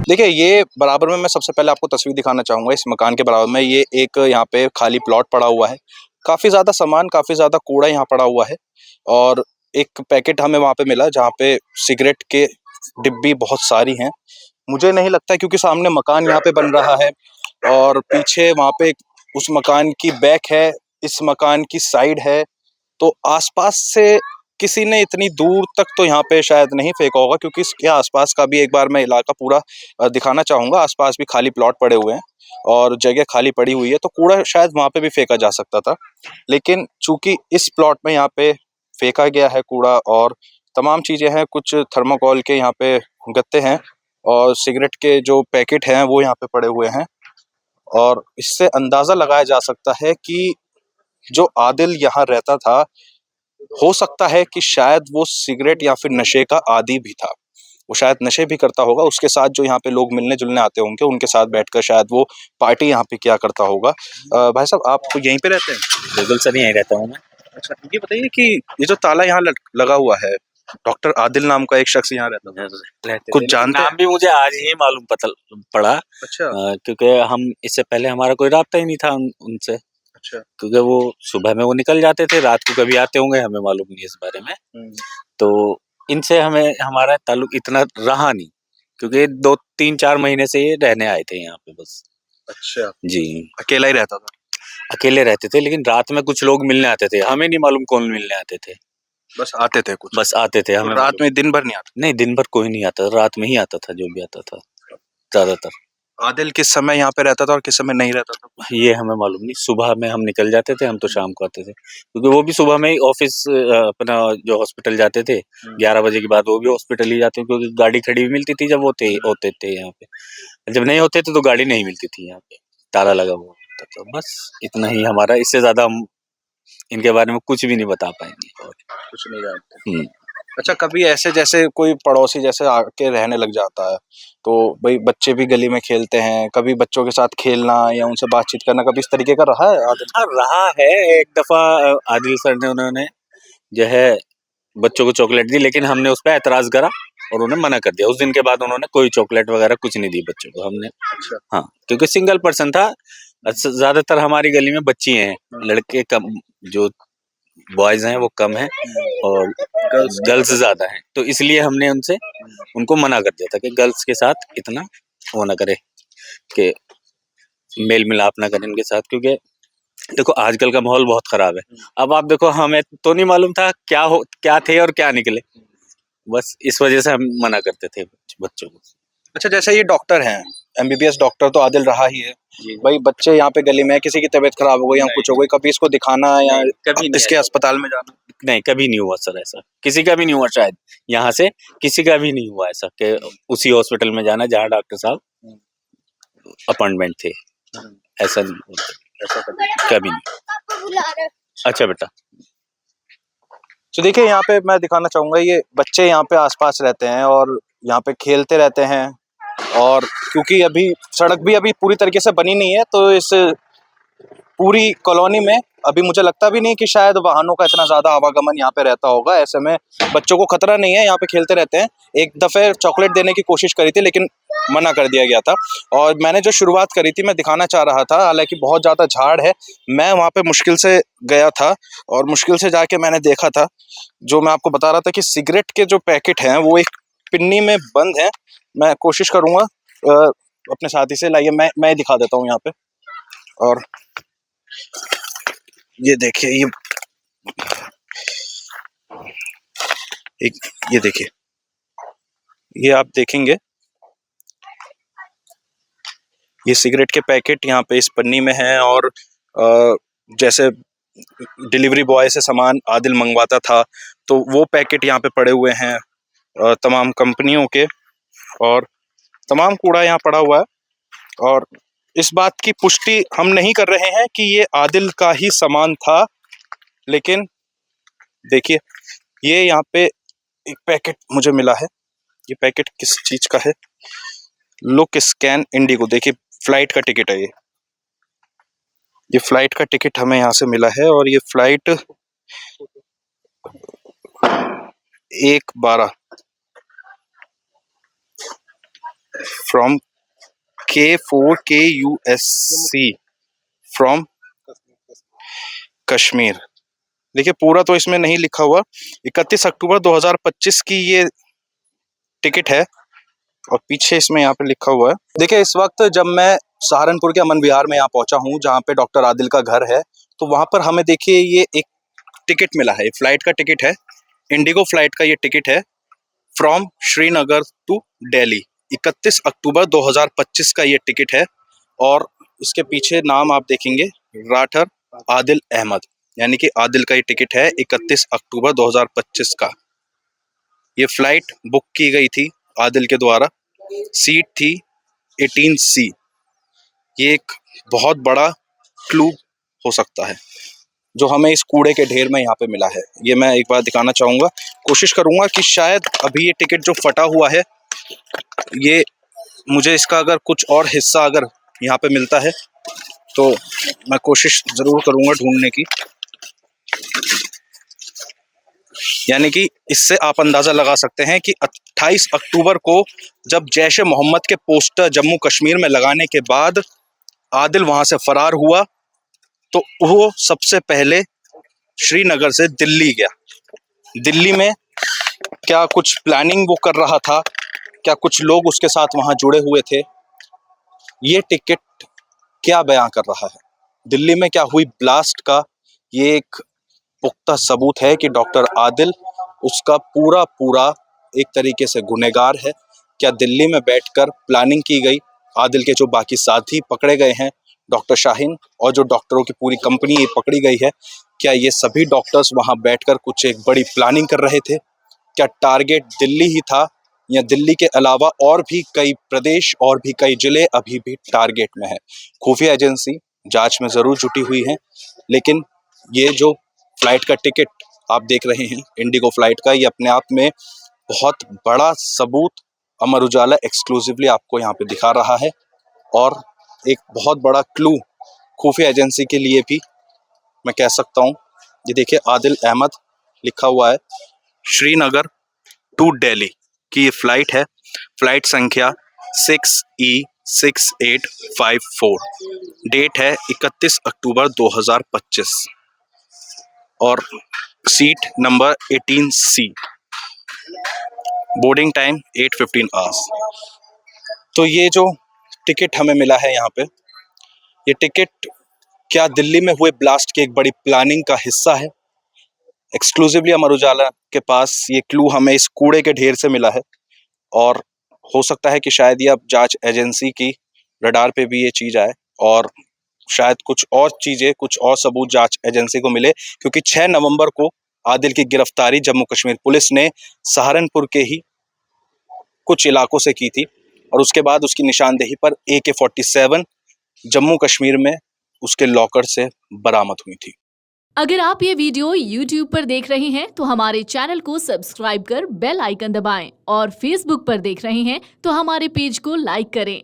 देखिए, ये बराबर में मैं सबसे पहले आपको तस्वीर दिखाना चाहूँगा इस मकान के बराबर में। ये एक यहाँ पे खाली प्लॉट पड़ा हुआ है। काफ़ी ज़्यादा सामान, काफ़ी ज़्यादा कूड़ा यहाँ पड़ा हुआ है और एक पैकेट हमें वहाँ पे मिला जहाँ पे सिगरेट के डिब्बी बहुत सारी हैं। मुझे नहीं लगता, क्योंकि सामने मकान यहाँ पे बन रहा है और पीछे वहाँ पे उस मकान की बैक है, इस मकान की साइड है, तो आसपास से किसी ने इतनी दूर तक तो यहाँ पे शायद नहीं फेंका होगा, क्योंकि इसके आसपास का भी एक बार मैं इलाका पूरा दिखाना चाहूँगा। आसपास भी खाली प्लॉट पड़े हुए हैं और जगह खाली पड़ी हुई है, तो कूड़ा शायद वहाँ पे भी फेंका जा सकता था। लेकिन चूंकि इस प्लॉट में यहाँ पे फेंका गया है कूड़ा और तमाम चीज़ें हैं, कुछ थर्माकोल के यहाँ पे गत्ते हैं और सिगरेट के जो पैकेट हैं वो यहाँ पे पड़े हुए हैं, और इससे अंदाज़ा लगाया जा सकता है कि जो आदिल यहाँ रहता था, हो सकता है कि शायद वो सिगरेट या फिर नशे का आदी भी था। वो शायद नशे भी करता होगा, उसके साथ जो यहाँ पे लोग मिलने-जुलने आते होंगे, उनके साथ बैठकर शायद वो पार्टी यहाँ पे किया करता होगा। भाई साहब, आप यहीं पे रहते हैं? बिल्कुल सर, यहीं रहता हूँ मैं। अच्छा, ये बताइए कि ये जो ताला यहाँ लगा हुआ है, डॉक्टर आदिल नाम का एक शख्स यहाँ रहता था, रहते कुछ थे, लेकिन जानते हैं? नाम भी मुझे आज ही मालूम पड़ा। अच्छा, क्योंकि हम इससे पहले हमारा कोई राब्ता ही नहीं था उनसे। अच्छा। क्योंकि वो सुबह में वो निकल जाते थे, रात को कभी आते होंगे, हमें मालूम नहीं इस बारे में। तो इनसे हमें हमारा ताल्लुक इतना रहा नहीं, क्योंकि 2-3-4 महीने से ये रहने आए थे यहाँ पे बस। अच्छा, जी, अकेला ही रहता था? अकेले रहते थे, लेकिन रात में कुछ लोग मिलने आते थे, हमें नहीं मालूम कौन मिलने आते थे। बस आते थे कुछ? बस आते थे, तो हमें रात में दिन भर नहीं आते? नहीं, दिन भर कोई नहीं आता, रात में ही आता था जो भी आता था, ज़्यादातर। आदिल किस समय यहाँ पे रहता था और किस समय नहीं रहता था? ये हमें मालूम नहीं, सुबह में हम निकल जाते थे, हम तो शाम को आते थे। क्योंकि वो भी सुबह में ही ऑफ़िस अपना जो हॉस्पिटल जाते थे, 11 बजे के बाद वो भी हॉस्पिटल ही जाते, क्योंकि गाड़ी खड़ी हुई मिलती थी जब होते थे यहाँ पे। जब नहीं होते थे तो गाड़ी नहीं मिलती थी यहाँ पे, ताला लगा हुआ होता था। बस इतना ही हमारा, इससे ज़्यादा हम इनके बारे में कुछ भी नहीं बता पाएँगे और कुछ नहीं जानते। हुँ। अच्छा, कभी ऐसे जैसे कोई पड़ोसी जैसे आके रहने लग जाता है, तो भाई बच्चे भी गली में खेलते हैं, कभी बच्चों के साथ खेलना या उनसे बातचीत करना, कभी इस तरीके का रहा है आदत? हाँ, रहा है। एक दफ़ा आदिल सर ने उन्होंने जो है बच्चों को चॉकलेट दी, लेकिन हमने उस पे ऐतराज़ करा और उन्हें मना कर दिया। उस दिन के बाद उन्होंने कोई चॉकलेट वगैरह कुछ नहीं दी बच्चों को हमने। अच्छा। हाँ, क्योंकि सिंगल पर्सन था। ज़्यादातर हमारी गली में बच्ची हैं, लड़के कम, जो बॉयज़ हैं वो कम हैं और गर्ल्स ज़्यादा हैं। तो इसलिए हमने उनको मना कर दिया था कि गर्ल्स के साथ इतना वो ना करें, कि मेल-मिलाप ना करें इनके साथ, क्योंकि देखो आजकल का माहौल बहुत खराब है। अब आप देखो, हमें तो नहीं मालूम था क्या थे और क्या निकले। बस इस वजह से हम मना करते थे बच्चों को। अच्छा, जैसे ये डॉक्टर हैं, एमबीबीएस डॉक्टर तो आदिल रहा ही है। भाई बच्चे यहाँ पे गली में किसी की तबीयत खराब हो गई या कुछ हो गई, कभी इसको दिखाना या कभी नहीं इसके ऐसा। अस्पताल में जाना? नहीं, कभी नहीं हुआ सर ऐसा। किसी का भी नहीं हुआ शायद। यहाँ से किसी का भी नहीं हुआ ऐसा कि उसी हॉस्पिटल में जाना जहाँ डॉक्टर साहब अपॉइंटमेंट थे। ऐसा नहीं हुआ, ऐसा कभी नहीं। अच्छा बेटा। तो देखिए, यहाँ पे मैं दिखाना चाहूंगा, ये बच्चे यहाँ पे आसपास रहते हैं और यहाँ पे खेलते रहते हैं, और क्योंकि अभी सड़क भी अभी पूरी तरीके से बनी नहीं है, तो इस पूरी कॉलोनी में अभी मुझे लगता भी नहीं कि शायद वाहनों का इतना ज़्यादा आवागमन यहाँ पे रहता होगा। ऐसे में बच्चों को खतरा नहीं है, यहाँ पे खेलते रहते हैं। एक दफ़े चॉकलेट देने की कोशिश करी थी, लेकिन मना कर दिया गया था। और मैंने जो शुरुआत करी थी, मैं दिखाना चाह रहा था, हालांकि बहुत ज़्यादा झाड़ है, मैं वहाँ पे मुश्किल से गया था और मुश्किल से जाके मैंने देखा था, जो मैं आपको बता रहा था कि सिगरेट के जो पैकेट हैं वो एक पिन्नी में बंद हैं। मैं कोशिश करूँगा अपने साथी से, लाइए मैं दिखा देता हूँ यहाँ पे। और ये देखिए, ये देखिए, ये आप देखेंगे, ये सिगरेट के पैकेट यहाँ पे इस पन्नी में हैं, और जैसे डिलीवरी बॉय से सामान आदिल मंगवाता था, तो वो पैकेट यहाँ पे पड़े हुए हैं तमाम कंपनियों के, और तमाम कूड़ा यहाँ पड़ा हुआ है। और इस बात की पुष्टि हम नहीं कर रहे हैं कि ये आदिल का ही सामान था, लेकिन देखिए, ये यहाँ पे एक पैकेट मुझे मिला है। ये पैकेट किस चीज़ का है? Look scan Indigo. देखिए, फ्लाइट का टिकट है ये फ्लाइट का टिकट हमें यहाँ से मिला है, और ये flight 1:12 from K4KUSC from Kashmir. देखिए पूरा तो इसमें नहीं लिखा हुआ। 31 अक्टूबर 2025 की ये टिकट है और पीछे इसमें यहाँ पे लिखा हुआ है। देखिए इस वक्त जब मैं सहारनपुर के अमन विहार में यहाँ पहुंचा हूँ जहाँ पे डॉक्टर आदिल का घर है, तो वहां पर हमें देखिए ये एक टिकट मिला है, फ्लाइट का टिकट है, इंडिगो फ्लाइट का ये टिकट है फ्रॉम श्रीनगर टू दिल्ली। 31 अक्टूबर 2025 का ये टिकट है और इसके पीछे नाम आप देखेंगे राठर आदिल अहमद, यानी कि आदिल का ये टिकट है 31 अक्टूबर 2025 का। ये फ्लाइट बुक की गई थी आदिल के द्वारा, सीट थी 18C। ये एक बहुत बड़ा क्लू हो सकता है जो हमें इस कूड़े के ढेर में यहाँ पे मिला है। ये मैं एक बार दिखाना चाहूँगा, कोशिश करूँगा कि शायद अभी ये टिकट जो फटा हुआ है, ये मुझे इसका अगर कुछ और हिस्सा अगर यहाँ पे मिलता है तो मैं कोशिश ज़रूर करूँगा ढूंढने की। यानी कि इससे आप अंदाज़ा लगा सकते हैं कि 28 अक्टूबर को जब जैश ए मोहम्मद के पोस्टर जम्मू कश्मीर में लगाने के बाद आदिल वहाँ से फरार हुआ, तो वो सबसे पहले श्रीनगर से दिल्ली गया। दिल्ली में क्या कुछ प्लानिंग वो कर रहा था, क्या कुछ लोग उसके साथ वहाँ जुड़े हुए थे, ये टिकट क्या बयां कर रहा है। दिल्ली में क्या हुई ब्लास्ट का ये एक पुख्ता सबूत है कि डॉक्टर आदिल उसका पूरा पूरा एक तरीके से गुनहगार है। क्या दिल्ली में बैठकर प्लानिंग की गई, आदिल के जो बाकी साथी पकड़े गए हैं, डॉक्टर शाहीन और जो डॉक्टरों की पूरी कंपनी ये पकड़ी गई है, क्या ये सभी डॉक्टर्स वहां बैठकर कुछ एक बड़ी प्लानिंग कर रहे थे? क्या टारगेट दिल्ली ही था या दिल्ली के अलावा और भी कई प्रदेश और भी कई जिले अभी भी टारगेट में है? खुफिया एजेंसी जांच में ज़रूर जुटी हुई है, लेकिन ये जो फ्लाइट का टिकट आप देख रहे हैं इंडिगो फ्लाइट का, ये अपने आप में बहुत बड़ा सबूत अमर उजाला एक्सक्लूसिवली आपको यहाँ पे दिखा रहा है और एक बहुत बड़ा क्लू खुफिया एजेंसी के लिए भी मैं कह सकता हूँ। ये देखिए आदिल अहमद लिखा हुआ है, श्रीनगर टू दिल्ली की ये फ्लाइट है, फ्लाइट संख्या 6E6854, डेट है 31 अक्टूबर 2025 और seat number 18C, boarding time 8:15 hours. तो ये जो टिकट हमें मिला है यहाँ पे, ये टिकट क्या दिल्ली में हुए ब्लास्ट की एक बड़ी प्लानिंग का हिस्सा है? एक्सक्लूसिवली अमर उजाला के पास ये क्लू हमें इस कूड़े के ढेर से मिला है और हो सकता है कि शायद ये अब जांच एजेंसी की रडार पे भी ये चीज़ आए और शायद कुछ और चीज़ें, कुछ और सबूत जांच एजेंसी को मिले, क्योंकि 6 नवंबर को आदिल की गिरफ्तारी जम्मू कश्मीर पुलिस ने सहारनपुर के ही कुछ इलाकों से की थी और उसके बाद उसकी निशानदेही पर AK-47 जम्मू कश्मीर में उसके लॉकर से बरामद हुई थी। अगर आप ये वीडियो YouTube पर देख रहे हैं तो हमारे चैनल को सब्सक्राइब कर बेल आइकन दबाएं और Facebook पर देख रहे हैं तो हमारे पेज को लाइक करें।